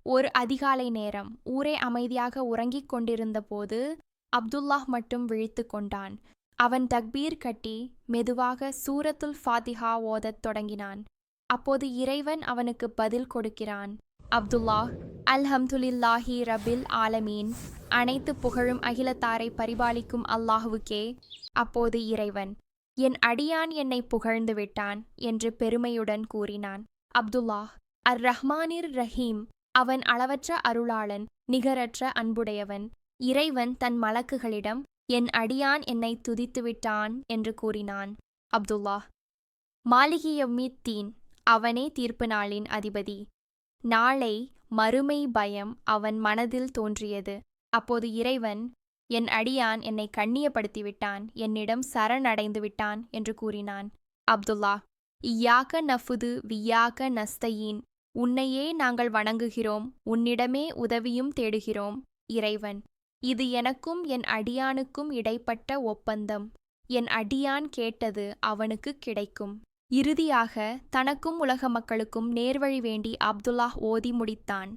ஒரு அதிகாலை நேரம் ஊரே அமைதியாக உறங்கிக் கொண்டிருந்தபோது அப்துல்லாஹ் மட்டும் விழித்து கொண்டான். அவன் தக்பீர் கட்டி மெதுவாக சூரத்துல் ஃபாத்திஹா ஓதத் தொடங்கினான். அப்போது இறைவன் அவனுக்கு பதில் கொடுக்கிறான். அப்துல்லாஹ், அல்ஹம்துலில்லாஹி ரபில் ஆலமீன், அனைத்து புகழும் அகிலத்தாரை பரிபாலிக்கும் அல்லாஹுவுக்கே. அப்போது இறைவன், என் அடியான் என்னை புகழ்ந்து விட்டான் என்று பெருமையுடன் கூறினான். அப்துல்லாஹ், ரஹ்மானிர் ரஹீம், அவன் அளவற்ற அருளாளன், நிகரற்ற அன்புடையவன். இறைவன் தன் மலக்குகளிடம், என் அடியான் என்னை துதித்துவிட்டான் என்று கூறினான். அப்துல்லாஹ், மாலிகி யௌமித்தீன், அவனே தீர்ப்பு நாளின் அதிபதி. நாளை மறுமை பயம் அவன் மனதில் தோன்றியது. அப்போது இறைவன், என் அடியான் என்னை கண்ணியப்படுத்திவிட்டான், என்னிடம் சரணடைந்து விட்டான் என்று கூறினான். அப்துல்லாஹ், இய்யாக நஃபுது விய்யாக நஸ்தயீன், உன்னையே நாங்கள் வணங்குகிறோம், உன்னிடமே உதவியும் தேடுகிறோம். இறைவன், இது எனக்கும் என் அடியானுக்கும் இடைப்பட்ட ஒப்பந்தம். என் அடியான் கேட்டது அவனுக்கு கிடைக்கும். இறுதியாக தனக்கும் உலக மக்களுக்கும் நேர்வழி வேண்டி அப்துல்லாஹ் ஓதி முடித்தான்.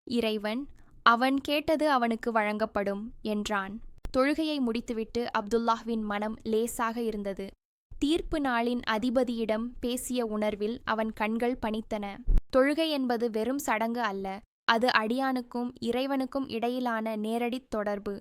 இறைவன், அவன் கேட்டது அவனுக்கு வழங்கப்படும் என்றான். தொழுகையை முடித்துவிட்டு அப்துல்லாஹ்வின் மனம் லேசாக இருந்தது. தீர்ப்பு நாளின் அதிபதியிடம் பேசிய உணர்வில் அவன் கண்கள் பனித்தன. தொழுகை என்பது வெறும் சடங்கு அல்ல, அது அடியானுக்கும் இறைவனுக்கும் இடையிலான நேரடித் தொடர்பு.